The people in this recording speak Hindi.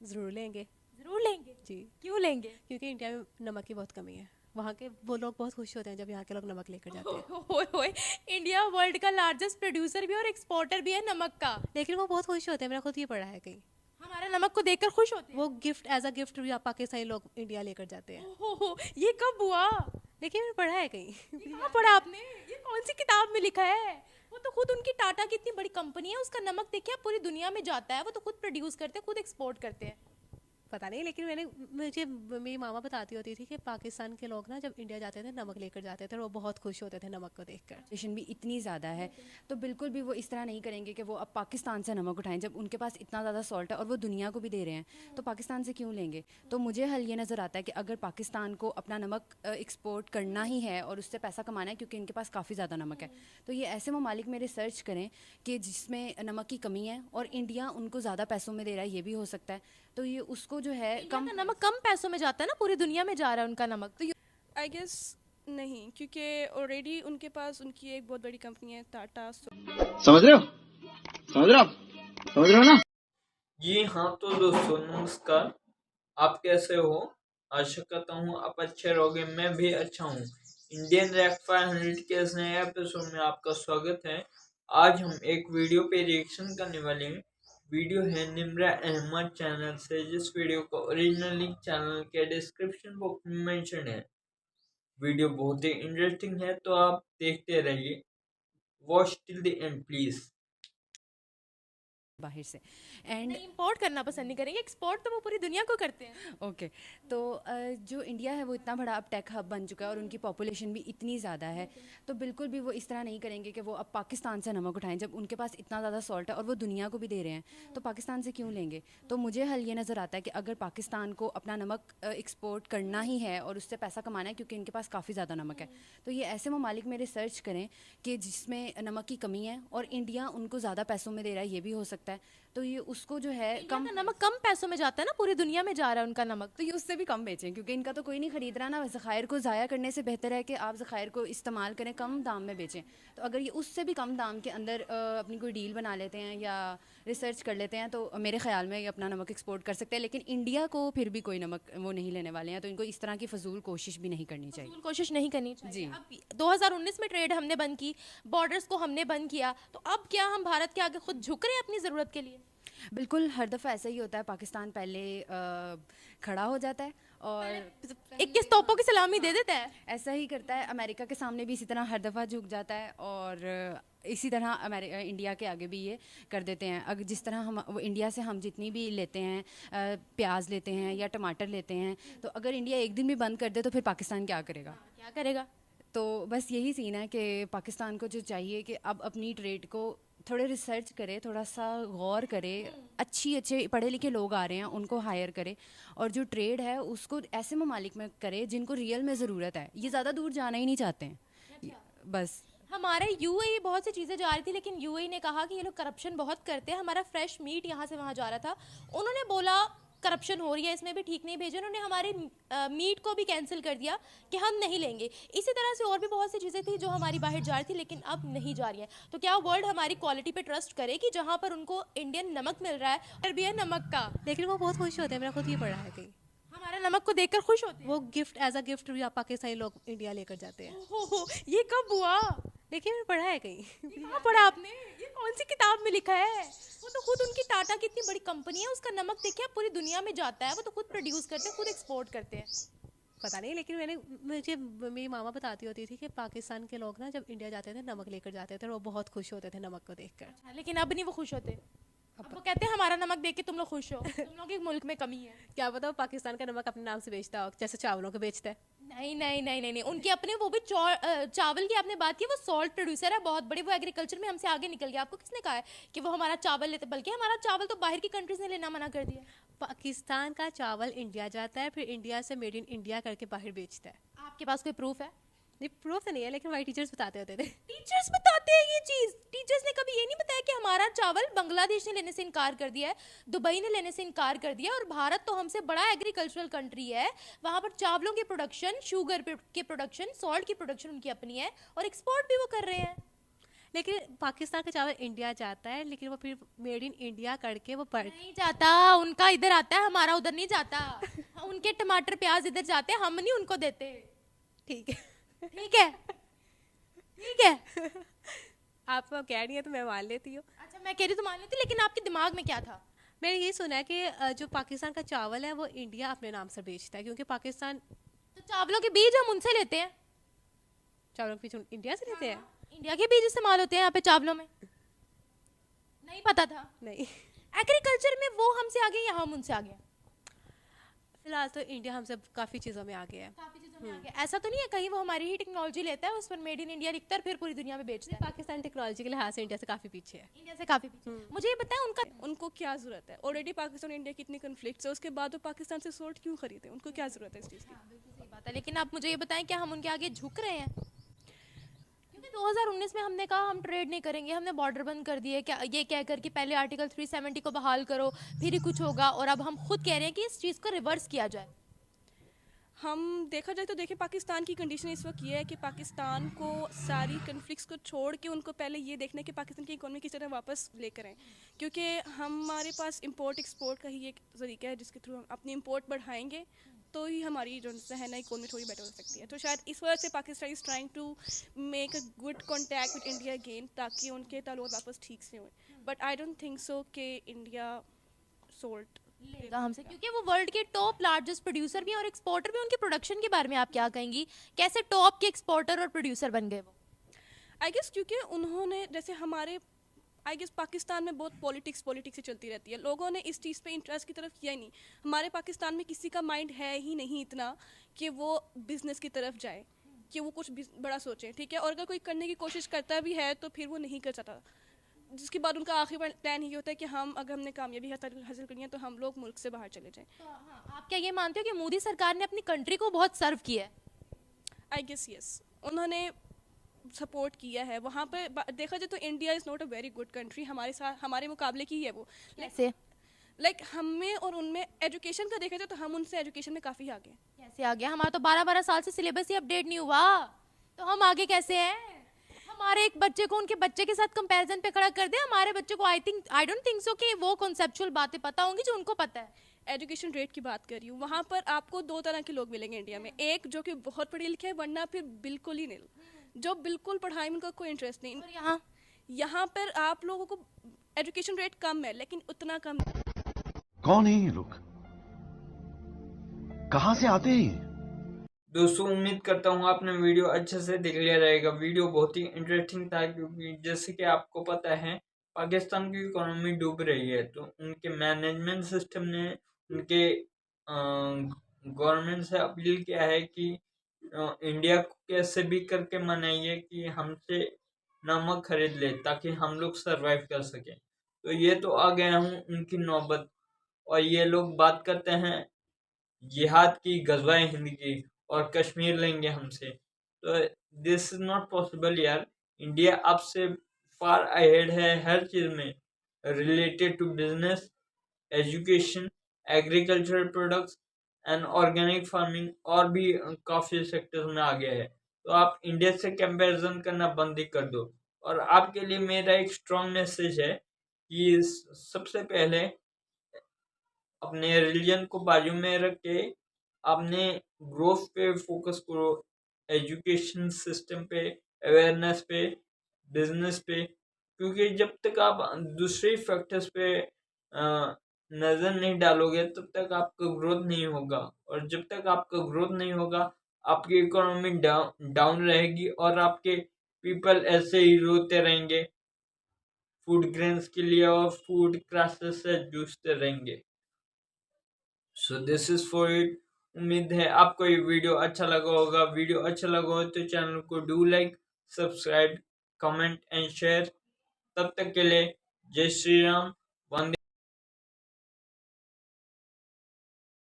ज़रूर लेंगे। ज़रूर लेंगे। जी। क्यों लेंगे? क्योंकि इंडिया में नमक की बहुत कमी है। वहाँ के वो लोग बहुत खुश होते हैं जब यहाँ के लोग नमक लेकर जाते हैं। होए होए, इंडिया वर्ल्ड का लार्जेस्ट प्रोड्यूसर भी है और एक्सपोर्टर भी है नमक का। लेकिन वो बहुत खुश होते हैं, मैंने खुद ये पढ़ा है कहीं। हमारा नमक को देखकर खुश होते हैं। वो गिफ्ट एज अ गिफ्ट भी आप पाकिस्तानी लोग इंडिया लेकर जाते हैं। हो, ये कब हुआ? लेकिन मैंने पढ़ा है कहीं। ये कहाँ पढ़ा आपने? ये कौन सी किताब में लिखा है? वो तो खुद उनकी टाटा की इतनी बड़ी कंपनी है, उसका नमक देखिए आप पूरी दुनिया में जाता है, वो तो खुद प्रोड्यूस करते हैं, खुद एक्सपोर्ट करते हैं। पता नहीं, लेकिन मेरी मामा बताती होती थी कि पाकिस्तान के लोग ना जब इंडिया जाते थे नमक लेकर जाते थे और वो बहुत खुश होते थे नमक को देखकर। पॉपुलेशन भी इतनी ज़्यादा है, तो बिल्कुल भी वो इस तरह नहीं करेंगे कि वो अब पाकिस्तान से नमक उठाएं जब उनके पास इतना ज़्यादा सॉल्ट है और वो दुनिया को भी दे रहे हैं, तो पाकिस्तान से क्यों लेंगे। तो मुझे हल ये नज़र आता है कि अगर पाकिस्तान को अपना नमक एक्सपोर्ट करना ही है और उससे पैसा कमाना है, क्योंकि इनके पास काफ़ी ज़्यादा नमक है, तो ये ऐसे ममालिक में रिसर्च करें कि जिसमें नमक की कमी है और इंडिया उनको ज़्यादा पैसों में दे रहा है, ये भी हो सकता है। तो ये उसको जो है इंडिया कम का नमक कम पैसों में जाता है ना, पूरी दुनिया में जा रहा है उनका नमक। तो आई गेस नहीं, क्योंकि ऑलरेडी उनके पास उनकी एक बहुत बड़ी कंपनी है टाटा। समझ रहे हो? समझ रहे हो आप? समझ रहे हो ना? जी हाँ, तो दोस्तों नमस्कार। आप कैसे हो? आशा करता हूँ आप अच्छे रहोगे। मैं भी अच्छा हूँ। इंडियन रैप 500 के इस नए एपिसोड में आपका स्वागत है। आज हम एक वीडियो पे रिएक्शन करने वाले हैं। वीडियो है निम्रा अहमद चैनल से, जिस वीडियो को ओरिजिनल लिंक चैनल के डिस्क्रिप्शन बॉक्स में मेंशन है। वीडियो बहुत ही इंटरेस्टिंग है, तो आप देखते रहिए। Watch till the end please. बाहर से। एंड नहीं, इंपोर्ट करना पसंद नहीं करेंगे, एक्सपोर्ट तो वो पूरी दुनिया को करते हैं। ओके, तो जो इंडिया है वो इतना बड़ा अब टेक हब बन चुका है और उनकी पॉपुलेशन भी इतनी ज़्यादा है, तो बिल्कुल भी वो इस तरह नहीं करेंगे कि वो अब पाकिस्तान से नमक उठाएं जब उनके पास इतना ज़्यादा सॉल्ट है और वो दुनिया को भी दे रहे हैं, तो पाकिस्तान से क्यों लेंगे। तो मुझे हल ये नज़र आता है कि अगर पाकिस्तान को अपना नमक एक्सपोर्ट करना ही है और उससे पैसा कमाना है, क्योंकि इनके पास काफ़ी ज़्यादा नमक है, तो ये ऐसे ममालिक में रिसर्च करें कि जिसमें नमक की कमी है और इंडिया उनको ज़्यादा पैसों में दे रहा है, ये भी हो सकता है। तो ये उसको जो है इंडिया कम का नमक कम पैसों में जाता है ना, पूरी दुनिया में जा रहा है उनका नमक। तो ये उससे भी कम बेचें, क्योंकि इनका तो कोई नहीं खरीद रहा ना। ज़खायर को ज़ाया करने से बेहतर है कि आप ज़खायर को इस्तेमाल करें, कम दाम में बेचें। तो अगर ये उससे भी कम दाम के अंदर अपनी कोई डील बना लेते हैं या रिसर्च कर लेते हैं, तो मेरे ख्याल में ये अपना नमक एक्सपोर्ट कर सकते हैं। लेकिन इंडिया को फिर भी कोई नमक वो नहीं लेने वाले हैं, तो इनको इस तरह की फजूल कोशिश भी नहीं करनी चाहिए। फजूल कोशिश नहीं करनी चाहिए। जी। अब 2019 में ट्रेड हमने बंद की, बॉर्डर्स को हमने बंद किया, तो अब क्या हम भारत के आगे खुद झुक रहे हैं अपनी ज़रूरत के लिए? बिल्कुल, हर दफ़ा ऐसा ही होता है। पाकिस्तान पहले खड़ा हो जाता है और 21 तोपों की सलामी दे देता है। ऐसा ही करता है। अमेरिका के सामने भी इसी तरह हर दफ़ा झुक जाता है और इसी तरह इंडिया के आगे भी ये कर देते हैं। अगर जिस तरह हम वो इंडिया से हम जितनी भी लेते हैं, प्याज लेते हैं या टमाटर लेते हैं, तो अगर इंडिया एक दिन भी बंद कर दे तो फिर पाकिस्तान क्या करेगा। क्या करेगा? तो बस यही सीन है कि पाकिस्तान को जो चाहिए कि अब अपनी ट्रेड को थोड़े रिसर्च करे, थोड़ा सा गौर करे, अच्छे पढ़े लिखे लोग आ रहे हैं उनको हायर करे, और जो ट्रेड है उसको ऐसे ममालिक में करे जिनको रियल में ज़रूरत है। ये ज़्यादा दूर जाना ही नहीं चाहते हैं। बस हमारे यूएई बहुत सी चीज़ें जा रही थी, लेकिन यूएई ने कहा कि ये लोग करप्शन बहुत करते हैं। हमारा फ्रेश मीट यहाँ से वहाँ जा रहा था, उन्होंने बोला करप्शन हो रही है, इसमें भी ठीक नहीं भेजे। उन्होंने हमारे मीट को भी कैंसिल कर दिया कि हम नहीं लेंगे। इसी तरह से और भी बहुत सी चीज़ें थी जो हमारी बाहर जा रही थी, लेकिन अब नहीं जा रही हैं। तो क्या वर्ल्ड हमारी क्वालिटी पे ट्रस्ट करे कि जहाँ पर उनको इंडियन नमक मिल रहा है और भी है नमक का? लेकिन वो बहुत खुश होते हैं, मैंने खुद ये पढ़ा है कहीं। हमारा नमक को देखकर खुश होते हैं। वो गिफ्ट एज अ गिफ्ट भी आप पाकिस्तानी लोग इंडिया लेकर जाते हैं। हो, ये कब हुआ? लेकिन मैंने पढ़ा है कहीं। ये कहाँ पढ़ा आपने? ये कौन सी किताब में लिखा है? वो तो खुद उनकी टाटा की इतनी बड़ी कंपनी है, उसका नमक देखिए आप पूरी दुनिया में जाता है, वो तो खुद प्रोड्यूस करते हैं, खुद एक्सपोर्ट करते हैं। पता नहीं, लेकिन मेरी मामा बताती होती थी कि पाकिस्तान के लोग ना जब इंडिया जाते थे नमक लेकर जाते थे और वो बहुत खुश होते थे नमक को देखकर। अच्छा, लेकिन अब नहीं वो खुश होते। अब वो कहते हैं हमारा नमक देख के तुम लोग खुश हो, तुम लोग के मुल्क में कमी है। क्या पता वो पाकिस्तान का नमक अपने नाम से बेचता हो, जैसे चावलों को बेचता है। नहीं नहीं नहीं नहीं नहीं, उनके अपने वो भी चावल की आपने बात की, वो सॉल्ट प्रोड्यूसर है बहुत बड़ी, वो एग्रीकल्चर में हमसे आगे निकल गया। आपको किसने कहा है कि वो हमारा चावल लेते? बल्कि हमारा चावल तो बाहर की कंट्रीज ने लेना मना कर दिया। पाकिस्तान का चावल इंडिया जाता है, फिर इंडिया से मेड इन इंडिया करके बाहर बेचता है। आपके पास कोई प्रूफ है? नहीं, प्रूफ तो नहीं है, लेकिन हमारे टीचर्स बताते होते थे। टीचर्स बताते हैं ये चीज। टीचर्स ने कभी ये नहीं बताया कि हमारा चावल बांग्लादेश ने लेने से इनकार कर दिया है, दुबई ने लेने से इनकार कर दिया, और भारत तो हमसे बड़ा एग्रीकल्चरल कंट्री है। वहां पर चावलों की प्रोडक्शन, शुगर के प्रोडक्शन, सॉल्ट की प्रोडक्शन उनकी अपनी है, और एक्सपोर्ट भी वो कर रहे हैं। लेकिन पाकिस्तान का चावल इंडिया जाता है, लेकिन वो फिर मेड इन इंडिया करके वो पर नहीं जाता, उनका इधर आता है, हमारा उधर नहीं जाता। उनके टमाटर प्याज इधर जाते हैं, हम नहीं उनको देते। ठीक है। ठीक है, ठीक है। आप कह रही हैं तो मैं मान लेती हूँ। अच्छा, मैं कह रही तो मान लेती, लेकिन आपके दिमाग में क्या था? मैंने ये सुना है कि जो पाकिस्तान का चावल है वो इंडिया अपने नाम से बेचता है, क्योंकि पाकिस्तान तो चावलों के बीज हम उनसे लेते हैं। चावलों के बीज इंडिया से लेते हैं। इंडिया के बीज इस्तेमाल होते हैं यहाँ पे चावलों में, नहीं पता था। नहीं, एग्रीकल्चर में वो हमसे आगे, यहाँ हम उनसे आगे। फिलहाल तो इंडिया हमसे काफ़ी चीज़ों में आगे है। काफी चीजों में आगे। ऐसा तो नहीं है कहीं वो हमारी ही टेक्नोलॉजी लेता है, उस पर मेड इन इंडिया लिखता है और फिर पूरी दुनिया में बेचता है। पाकिस्तान टेक्नोलॉजी के लिहाज से इंडिया से काफ़ी पीछे है। इंडिया से काफी पीछे। मुझे ये बताएं उनका उनको क्या ज़रूरत है? ऑलरेडी पाकिस्तान और इंडिया की इतनी कन्फ्लिक्ट है, उसके बाद वो पाकिस्तान से सोल्ट क्यों खरीदे? उनको क्या ज़रूरत है इस चीज़ की? बिल्कुल सही बात है, लेकिन आप मुझे ये बताएं क्या हम उनके आगे झुक रहे हैं? क्योंकि 2019 में हमने कहा हम ट्रेड नहीं करेंगे, हमने बॉर्डर बंद कर दिए, क्या ये कहकर कि पहले आर्टिकल 370 को बहाल करो फिर ही कुछ होगा, और अब हम खुद कह रहे हैं कि इस चीज़ को रिवर्स किया जाए। हम देखा जाए तो देखिए, पाकिस्तान की कंडीशन इस वक्त ये है कि पाकिस्तान को सारी कन्फ्लिक्ट्स को छोड़ के उनको पहले ये देखना है कि पाकिस्तान की इकोनॉमी किस तरह वापस लेकर आएँ, क्योंकि हमारे पास इंपोर्ट एक्सपोर्ट का ही एक तरीका है जिसके थ्रू हम अपनी इंपोर्ट बढ़ाएंगे तो ही हमारी जो है ना इकोनॉमी थोड़ी बेटर हो सकती है। तो शायद इस वजह से Pakistan is trying to make a good contact with India again, ताकि उनके ताल्लुक वापस ठीक से हुए। But I don't think so कि इंडिया सोल्ट लेगा हमसे, क्योंकि वो वर्ल्ड के टॉप लार्जेस्ट प्रोड्यूसर भी हैं और एक्सपोर्टर भी। उनके प्रोडक्शन के बारे में आप क्या कहेंगी, कैसे टॉप के एक्सपोर्टर और प्रोड्यूसर बन गए वो? आई गेस क्योंकि उन्होंने, जैसे हमारे आई गेस पाकिस्तान में बहुत पॉलिटिक्स ही चलती रहती है, लोगों ने इस चीज़ पे इंटरेस्ट की तरफ किया ही नहीं। हमारे पाकिस्तान में किसी का माइंड है ही नहीं इतना कि वो बिजनेस की तरफ जाए, कि वो कुछ बड़ा सोचे, ठीक है। और अगर कोई करने की कोशिश करता भी है तो फिर वो नहीं कर सकता, जिसके बाद उनका आखिरी प्लान ये होता है कि हम अगर हमने कामयाबी हासिल करनी है तो हम लोग मुल्क से बाहर चले जाएं। तो हाँ, आप क्या ये मानते हो कि मोदी सरकार ने अपनी कंट्री को बहुत सर्व किया है? आई गेस यस, उन्होंने सपोर्ट किया है। वहाँ पे देखा जाए तो India is not a very good country, हमारे साथ हमारे मुकाबले की है वो। कैसे? लाइक हमें और उनमें एजुकेशन का देखा जाए तो हम उनसे एजुकेशन में काफ़ी आगे हैं। कैसे आ गया? हमारा तो 12-12 साल से सिलेबस ही अपडेट नहीं हुआ, तो हम आगे कैसे हैं? हमारे एक बच्चे को उनके बच्चे के साथ कंपैरिजन पे खड़ा कर दे, हमारे बच्चे को आई डोंट थिंक सो कि वो कॉन्सेप्चुअल बातें पता होंगी जो उनको पता है। एजुकेशन रेट की बात कर रही हूँ, वहाँ पर आपको दो तरह के लोग मिलेंगे इंडिया में, एक जो कि बहुत पढ़े लिखे हैं, वरना फिर बिल्कुल ही नहीं, जो बिल्कुल पढ़ाई में उनका कोई इंटरेस्ट नहीं। और यहाँ पर आप लोगों को एजुकेशन रेट कम है, लेकिन उतना कम नहीं। कौन है ये लोग, कहां से आते हैं? दोस्तों उम्मीद करता हूँ आपने वीडियो अच्छे से देख लिया रहेगा। वीडियो बहुत ही इंटरेस्टिंग था, क्योंकि जैसे कि आपको पता है पाकिस्तान की इकोनॉमी डूब रही है, तो उनके मैनेजमेंट सिस्टम ने उनके गवर्नमेंट से अपील किया है कि इंडिया को कैसे भी करके मनाइए कि हमसे नमक खरीद ले, ताकि हम लोग सरवाइव कर सकें। तो ये तो आ गया हूँ उनकी नौबत, और ये लोग बात करते हैं जिहाद की, गज़वाए हिंद की, और कश्मीर लेंगे हमसे। तो दिस इज नॉट पॉसिबल यार। इंडिया आपसे फार अहेड है हर चीज़ में, related to business, education, agricultural products and organic farming, और भी काफ़ी सेक्टर्स में आगे है। तो आप इंडिया से कंपैरिजन करना बंद ही कर दो। और आपके लिए मेरा एक स्ट्रॉन्ग मैसेज है कि सबसे पहले अपने रिलीजन को बाजू में रख के आपने ग्रोथ पे फोकस करो, एजुकेशन सिस्टम पे, अवेयरनेस पे, बिजनेस पे, क्योंकि जब तक आप दूसरे फैक्टर्स पे नज़र नहीं डालोगे तब तक आपका ग्रोथ नहीं होगा, और जब तक आपका ग्रोथ नहीं होगा आपकी इकोनॉमी डाउन रहेगी, और आपके पीपल ऐसे ही रोते रहेंगे फूड ग्रेन्स के लिए और फूड क्राइसिस से जूझते रहेंगे। So this is for it. उम्मीद है आपको ये वीडियो अच्छा लगा होगा। वीडियो अच्छा लगा हो तो चैनल को do like, subscribe, comment and share. तब तक के लिए जय श्री राम,